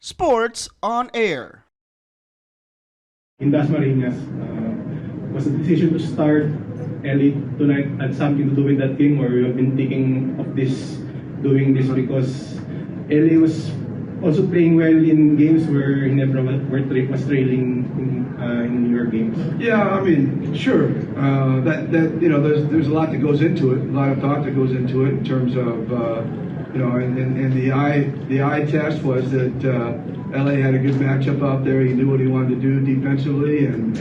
Sports on Air. In Dasmariñas, was the decision to start early tonight had something to do with that game, or you have been thinking of doing this because LA was also playing well in games where Ginebra was trailing in your games? Yeah, I mean, sure. That there's a lot that goes into it, a lot of thought that goes into it in terms of and the eye test was that LA had a good matchup out there. He knew what he wanted to do defensively, and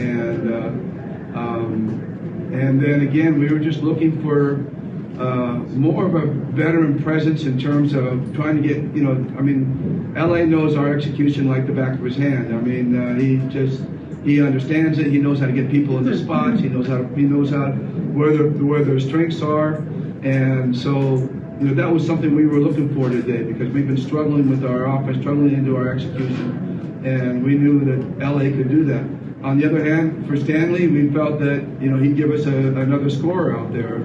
then again we were just looking for more of a veteran presence in terms of trying to get LA knows our execution like the back of his hand. I mean, he understands it. He knows how to get people in the spots. He knows how where their strengths are, and so. That was something we were looking for today because we've been struggling with our offense, struggling into our execution, and we knew that LA could do that. On the other hand, for Stanley, we felt that he'd give us another scorer out there,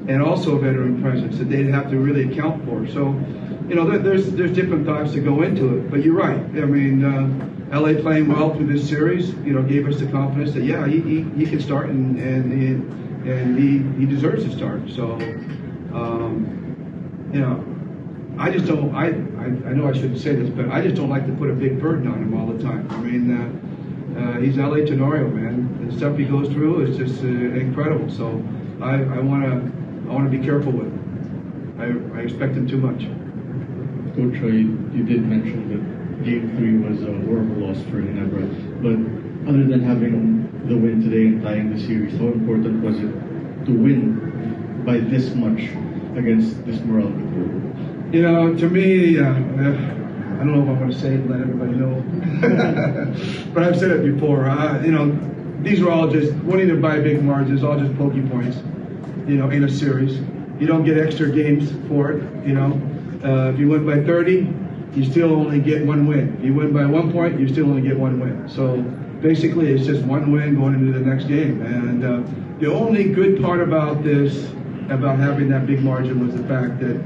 and also a veteran presence that they'd have to really account for. So, there's different thoughts that go into it. But you're right. I mean, LA playing well through this series, gave us the confidence that he can start and he deserves to start. So, I just don't. I know I shouldn't say this, but I just don't like to put a big burden on him all the time. I mean, he's LA Tenorio, man. The stuff he goes through is just incredible. So, I want to be careful with him. I expect him too much. Coach, you did mention that Game 3 was a horrible loss for Ginebra, but other than having the win today and tying the series, how important was it to win by this much against this Meralco group? To me, I don't know if I'm going to say it and let everybody know, but I've said it before. These are all just winning by big margins, all just pokey points. In a series, you don't get extra games for it. If you win by 30, you still only get one win. If you win by 1 point, you still only get one win. So basically, it's just one win going into the next game. And the only good part about this, about having that big margin, was the fact that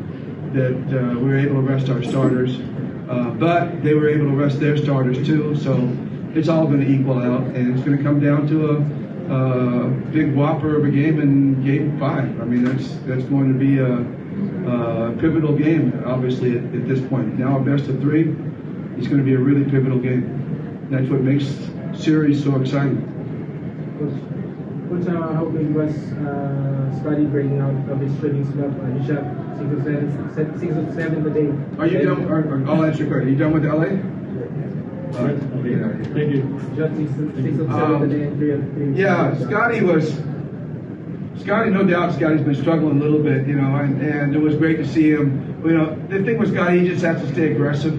we were able to rest our starters, but they were able to rest their starters too. So it's all going to equal out, and it's going to come down to a big whopper of a game in Game 5. I mean, that's going to be a pivotal game, obviously, at this point. Now a best of 3, it's going to be a really pivotal game. That's what makes series so exciting. Coach, how big was Scottie breaking out of his shooting slump? He shot 6 of 7 today. Are you done? I'll answer your question. Are you done with LA? Thank you. Shot 6 of 7 today and 3 of 3. Yeah, Scottie, no doubt, Scottie's been struggling a little bit, and it was great to see him. The thing with Scottie, he just has to stay aggressive.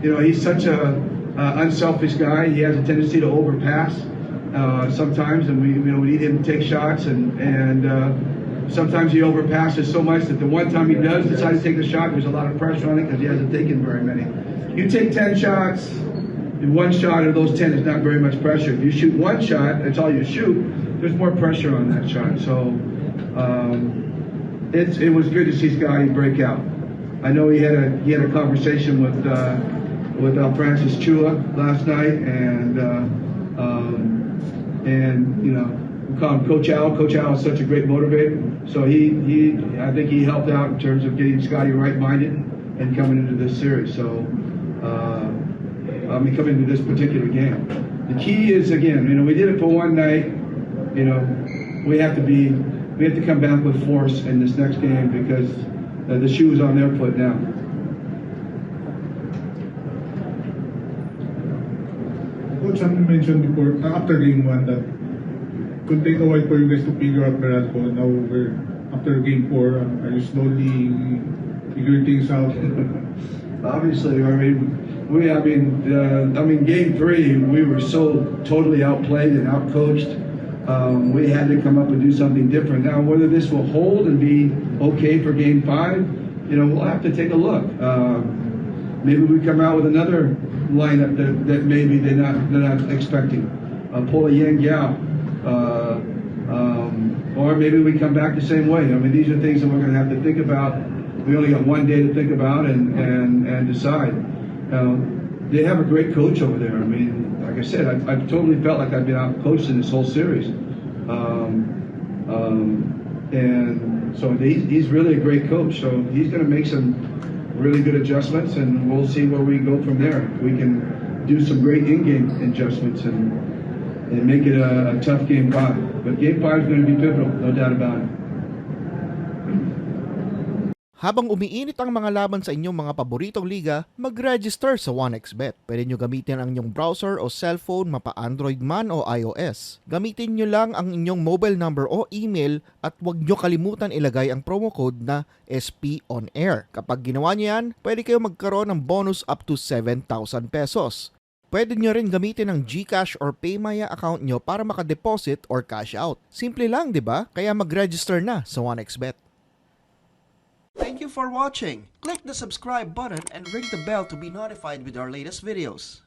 He's such a unselfish guy. He has a tendency to overpass sometimes, and we need him to take shots, and sometimes he overpasses so much that the one time he does decide to take the shot, there's a lot of pressure on it because he hasn't taken very many. You take 10 shots, one shot of those 10 is not very much pressure. If you shoot one shot, that's all you shoot, there's more pressure on that shot. So it was good to see Scottie break out. I know he had a conversation with Francis Chua last night, and we call him Coach Al. Coach Al is such a great motivator. So I think he helped out in terms of getting Scottie right-minded and coming into this series. So coming into this particular game. The key is, again, we did it for one night. We have to come back with force in this next game because the shoe is on their foot now. Coach, you mentioned before, after Game 1, that it could take a while for you guys to figure out Meralco. Now we're after Game 4. Are you slowly figuring things out? Obviously, Game 3, we were so totally outplayed and outcoached. We had to come up and do something different. Now, whether this will hold and be okay for Game 5, we'll have to take a look. Maybe we come out with another lineup that maybe they're not expecting. Pull a Yang Yao. Or maybe we come back the same way. These are things that we're going to have to think about we only got one day to think about and decide. They have a great coach over there. I mean, like I said, I've totally felt like I've been out coached in this whole series. And so he's really a great coach. So he's going to make some really good adjustments, and we'll see where we go from there. We can do some great in-game adjustments and make it a tough Game 5. But Game 5 is going to be pivotal, no doubt about it. Habang umiinit ang mga laban sa inyong mga paboritong liga, mag-register sa 1xBet. Pwede nyo gamitin ang inyong browser o cellphone, mapa Android man o iOS. Gamitin nyo lang ang inyong mobile number o email at huwag nyo kalimutan ilagay ang promo code na SPONAIR. Kapag ginawa nyo yan, pwede kayo magkaroon ng bonus up to 7,000 pesos. Pwede nyo rin gamitin ang GCash or PayMaya account nyo para makadeposit or cash out. Simple lang, di ba? Kaya mag-register na sa 1xBet. Thank you for watching. Click the subscribe button and ring the bell to be notified with our latest videos.